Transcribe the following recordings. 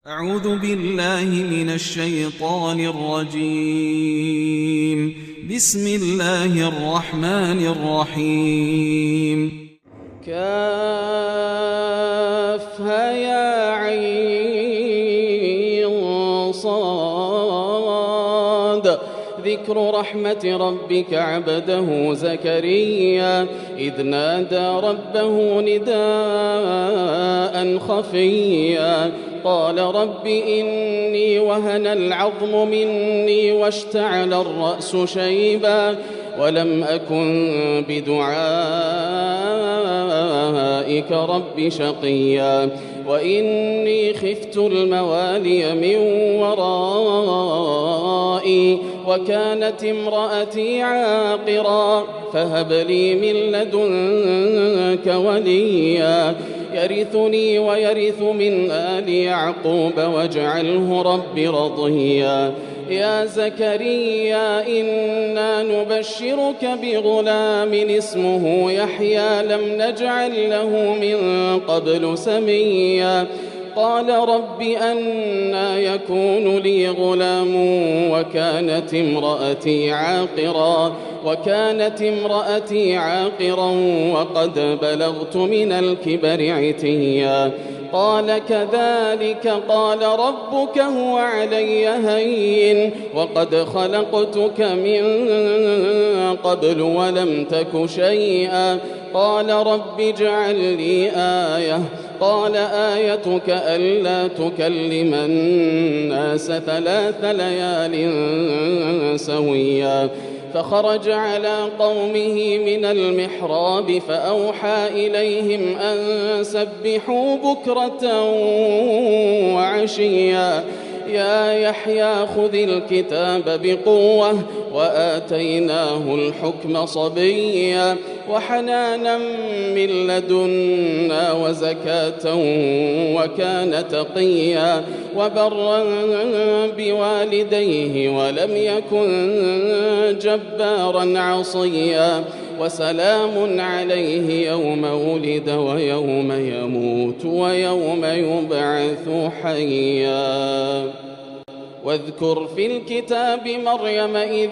أعوذ بالله من الشيطان الرجيم. بسم الله الرحمن الرحيم. كافها يا عين صاد ذكر رحمة ربك عبده زكريا إذ نادى ربه نداء خفيا قال رب إني وهن العظم مني واشتعل الرأس شيبا ولم أكن بدعائك رب شقيا وإني خفت الموالي من ورائي وكانت امرأتي عاقرا فهب لي من لدنك وليا يرثني ويرث من آل يعقوب واجعله رب رضيا يا زكريا إنا نبشرك بغلام اسمه يحيى لم نجعل له من قبل سميا قال رب أنى يكون لي غلام وكانت امرأتي عاقرا وقد بلغت من الكبر عتيا قال كذلك قال ربك هو علي هين وقد خلقتك من قبل ولم تك شيئا قال رب اجعل لي آية قال آيتك ألا تكلم الناس 3 ليال سويا فخرج على قومه من المحراب فأوحى إليهم أن سبحوا بكرة وعشيا يا يحيى خذ الكتاب بقوة وآتيناه الحكم صبيا وحنانا من لدنا وزكاة وكان تقيا وبرا بوالديه ولم يكن جبارا عصيا وسلام عليه يوم ولد ويوم يموت ويوم يبعث حيا واذكر في الكتاب مريم إذ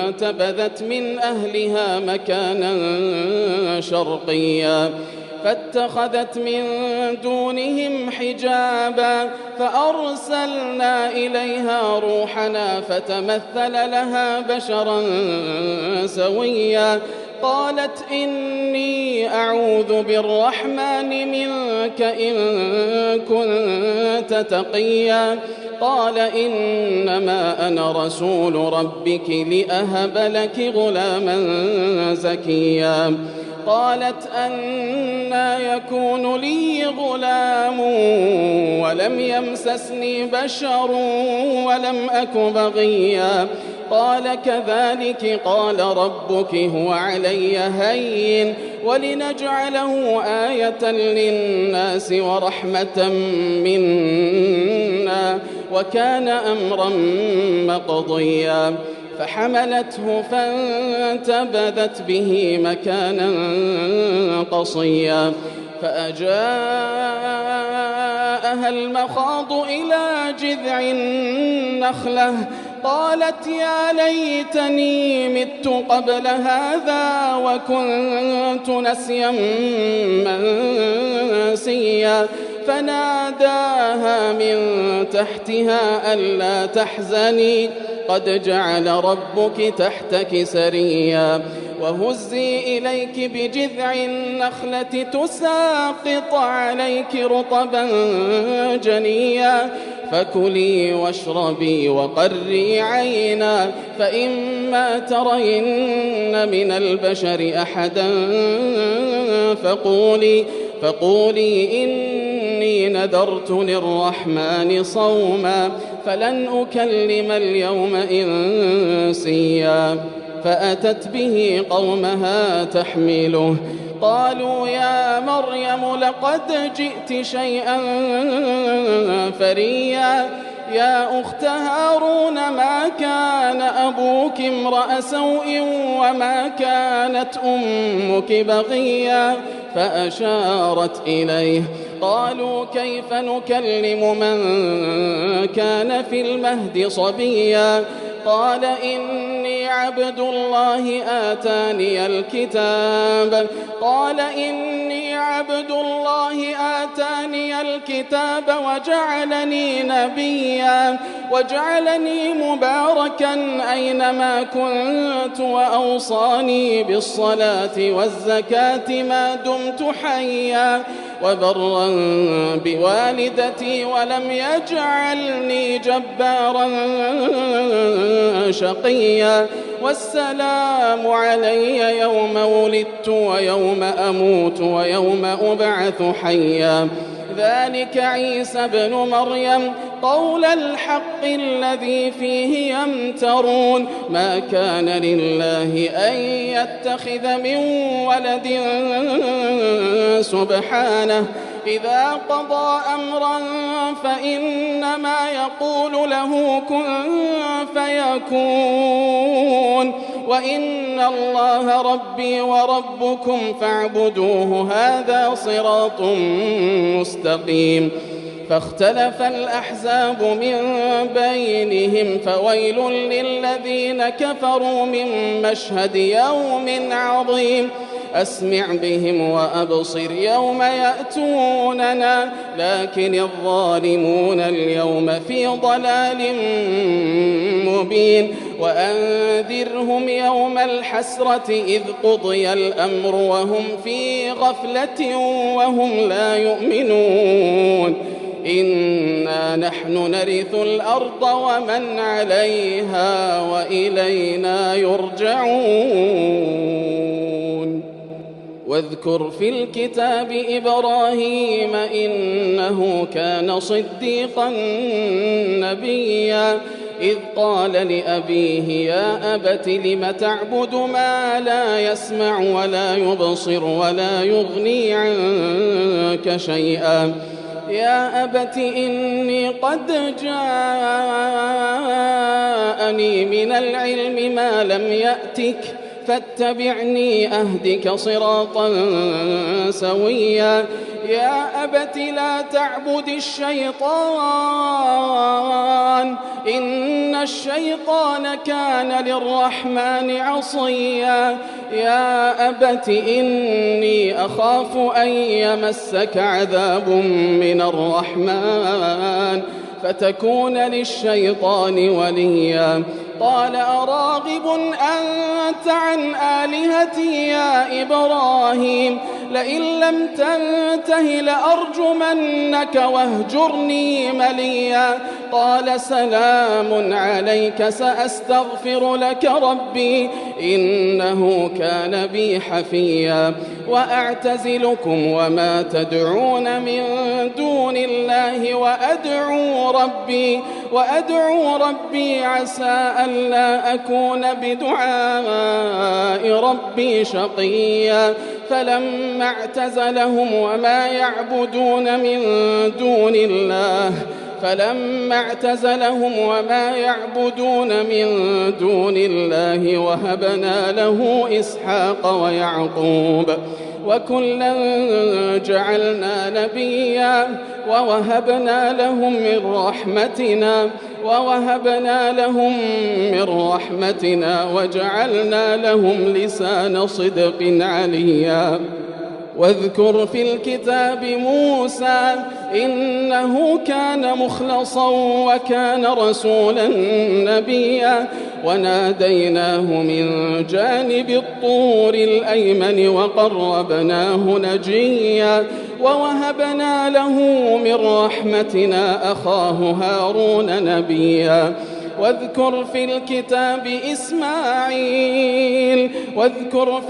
انتبذت من أهلها مكانا شرقيا فاتخذت من دونهم حجابا فأرسلنا إليها روحنا فتمثل لها بشرا سويا قالت إني أعوذ بالرحمن منك إن كنت تقيا قال إنما أنا رسول ربك لأهب لك غلاما زكيا قالت أنى يكون لي غلام ولم يمسسني بشر ولم أك بغيا قال كذلك قال ربك هو علي هين ولنجعله آية للناس ورحمة منا وكان أمرا مقضيا فحملته فانتبذت به مكانا قصيا فأجاءها المخاض إلى جذع النخلة قالت يا ليتني مت قبل هذا وكنت نسيا منسيا فناداها من تحتها ألا تحزني قد جعل ربك تحتك سريا وهزي إليك بجذع النخلة تساقط عليك رطبا جنيا فكلي واشربي وقري عينا فإما ترين من البشر أحدا فقولي إني نذرت للرحمن صوما فلن أكلم اليوم إنسيا فأتت به قومها تحمله قالوا يا مريم لقد جئت شيئا فريا يا أخت هارون ما كان أبوك امرأ سوء وما كانت أمك بغيا فأشارت إليه قالوا كيف نكلم من كان في المهد صبيا قال إني عبد الله آتاني الكتاب وجعلني نبيا وجعلني مباركا أينما كنت وأوصاني بالصلاة والزكاة ما دمت حيا وبرا بوالدتي ولم يجعلني جبارا شقيا والسلام علي يوم ولدت ويوم أموت ويوم أبعث حيا ذلك عيسى ابن مريم قول الحق الذي فيه يمترون ما كان لله أن يتخذ من ولد سبحانه إذا قضى أمرا فإنما يقول له كن فيكون وإن الله ربي وربكم فاعبدوه هذا صراط مستقيم فاختلف الأحزاب من بينهم فويل للذين كفروا من مشهد يوم عظيم أسمع بهم وأبصر يوم يأتوننا لكن الظالمون اليوم في ضلال مبين وأنذرهم يوم الحسرة إذ قضي الأمر وهم في غفلة وهم لا يؤمنون إنا نحن نرث الأرض ومن عليها وإلينا يرجعون واذكر في الكتاب إبراهيم إنه كان صديقا نبيا إذ قال لأبيه يا أبت لم تعبد ما لا يسمع ولا يبصر ولا يغني عنك شيئا يا أبت إني قد جاءني من العلم ما لم يأتك فاتبعني أهدك صراطا سويا يا أبت لا تعبد الشيطان إن الشيطان كان للرحمن عصيا يا أبت إني أخاف أن يمسك عذاب من الرحمن فتكون للشيطان وليا قال أراغب أنت عن آلهتي يا إبراهيم لئن لم تنته لأرجمنك واهجرني مليا قال سلام عليك سأستغفر لك ربي إنه كان بي حفيا وأعتزلكم وما تدعون من دون الله وأدعو ربي عسى ألا أكون بدعاء ربي شقيا فلما اعتزلهم وما يعبدون من دون الله وهبنا له إسحاق ويعقوب وكلا جعلنا نبيا ووهبنا لهم من رحمتنا وجعلنا لهم لسان صدق عليا واذكر في الكتاب موسى إنه كان مخلصا وكان رسولا نبيا وناديناه من جانب الطور الأيمن وقربناه نجيا ووهبنا له من رحمتنا أخاه هارون نبيا واذكر في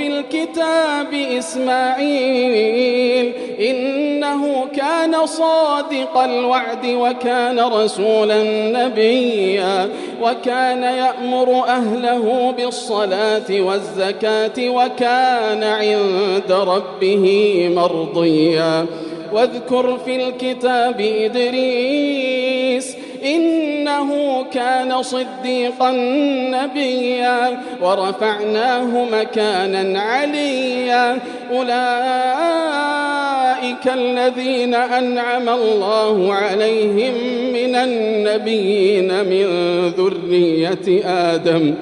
الكتاب إسماعيل إنه كان صادق الوعد وكان رسولا نبيا وكان يأمر أهله بالصلاة والزكاة وكان عند ربه مرضيا واذكر في الكتاب إدريس إنه إنه كان صديقا نبيا ورفعناه مكانا عليا أولئك الذين أنعم الله عليهم من النبيين من ذرية آدم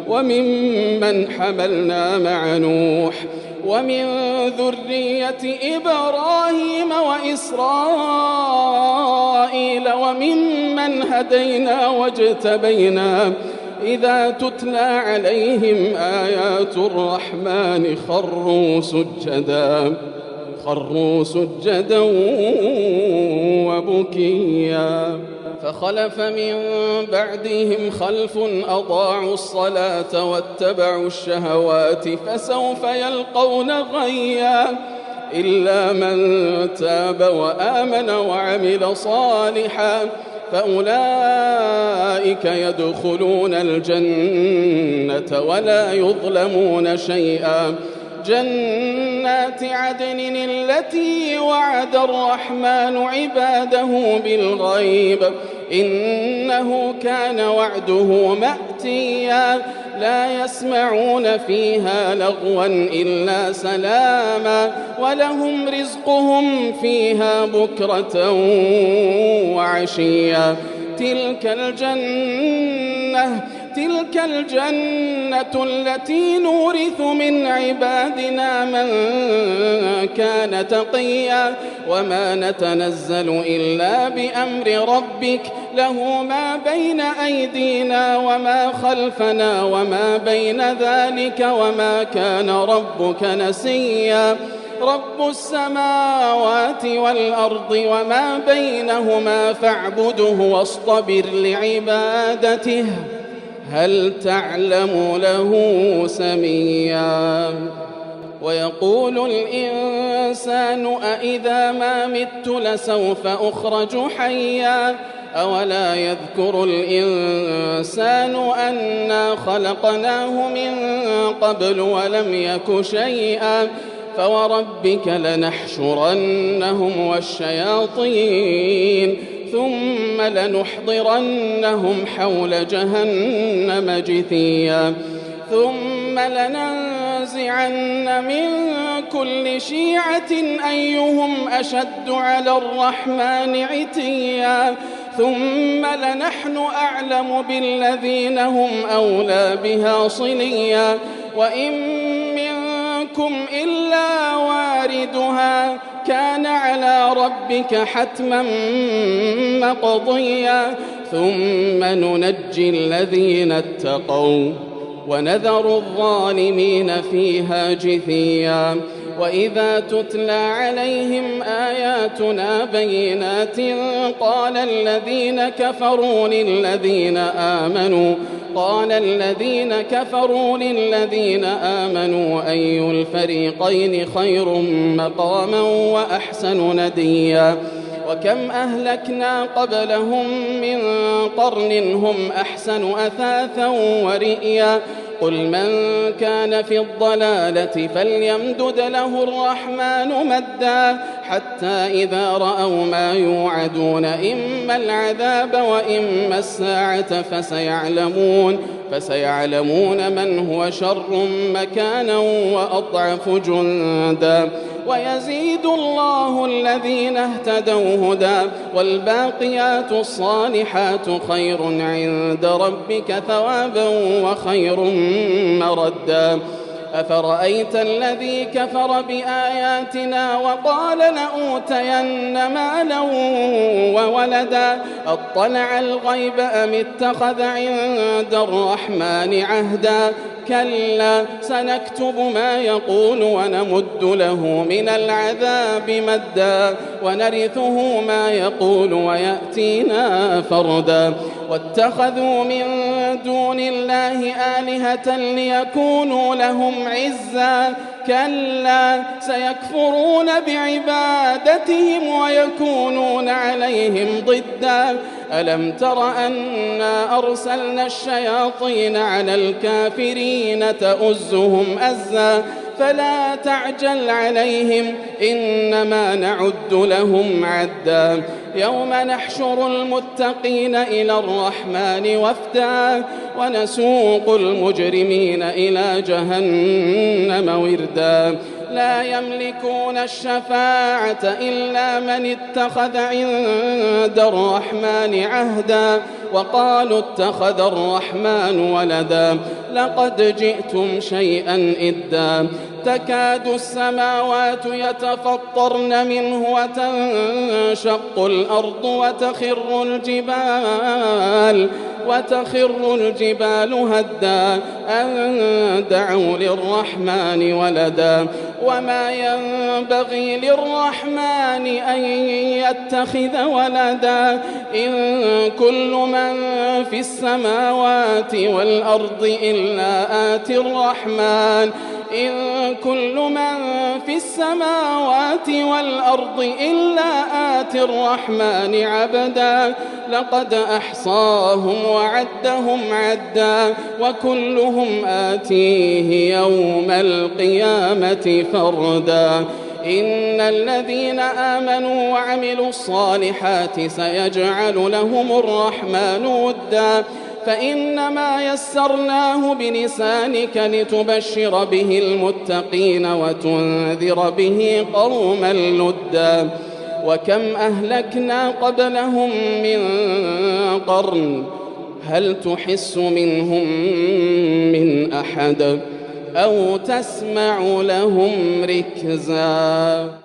وممن حملنا مع نوح ومن ذرية إبراهيم وإسرائيل وممن هدينا واجتبينا إذا تتلى عليهم آيات الرحمن خروا سجدا وبكيا فخلف من بعدهم خلف أضاعوا الصلاة واتبعوا الشهوات فسوف يلقون غيا إلا من تاب وآمن وعمل صالحا فأولئك يدخلون الجنة ولا يظلمون شيئا جنات عدن التي وعد الرحمن عباده بالغيب إنه كان وعده مأتيا لا يسمعون فيها لغوا إلا سلاما ولهم رزقهم فيها بكرة وعشيا تلك الجنة التي نورث من عبادنا من كان تقيا وما نتنزل إلا بأمر ربك له ما بين أيدينا وما خلفنا وما بين ذلك وما كان ربك نسيا رب السماوات والأرض وما بينهما فاعبده واصطبر لعبادته هل تعلم له سميا ويقول الإنسان أإذا ما مت لسوف أخرج حيا أولا يذكر الإنسان أنا خلقناه من قبل ولم يك شيئا فوربك لنحشرنهم والشياطين ثم لنحضرنهم حول جهنم جثيا ثم لننزعن من كل شيعة أيهم أشد على الرحمن عتيا ثم لنحن أعلم بالذين هم أولى بها صليا وإن منكم إلا واردها كان على ربك حتما مقضيا ثم ننجي الذين اتقوا ونذر الظالمين فيها جثيا وإذا تتلى عليهم آياتنا بينات قال الذين كفروا للذين آمنوا أي الفريقين خير مقاما وأحسن نديا وكم أهلكنا قبلهم من قرن هم أحسن أثاثا ورئيا قل من كان في الضلالة فليمدد له الرحمن مدا حتى إذا رأوا ما يوعدون إما العذاب وإما الساعة فسيعلمون من هو شر مكانا وأضعف جندا ويزيد الله الذين اهتدوا هدى والباقيات الصالحات خير عند ربك ثوابا وخير مردا أفرأيت الذي كفر بآياتنا وقال لأوتين مالا وولدا أطلع الغيب أم اتخذ عند الرحمن عهدا كلا سنكتب ما يقول ونمد له من العذاب مدا ونرثه ما يقول ويأتينا فردا واتخذوا من دون الله آلهة ليكونوا لهم عزا كلا سيكفرون بعبادتهم ويكونون عليهم ضدا ألم تر أنا أرسلنا الشياطين على الكافرين تؤزهم أزا فلا تعجل عليهم إنما نعد لهم عدا يوم نحشر المتقين إلى الرحمن وفدا ونسوق المجرمين إلى جهنم وردا لا يملكون الشفاعة إلا من اتخذ عند الرحمن عهدا وقالوا اتخذ الرحمن ولدا لقد جئتم شيئا إدا تكاد السماوات يتفطرن منه وتنشق الأرض وتخر الجبال هدا أن دعوا للرحمن ولدا وما ينبغي للرحمن أن يتخذ ولدا إن كل من في السماوات والأرض إلا آتي الرحمن عبدا لقد أحصاهم وعدهم عدا وكلهم آتيه يوم القيامة فردا إن الذين آمنوا وعملوا الصالحات سيجعل لهم الرحمن ودا فإنما يسرناه بلسانك لتبشر به المتقين وتنذر به قوما لدا وكم أهلكنا قبلهم من قرن هل تحس منهم من أحد أو تسمع لهم ركزا.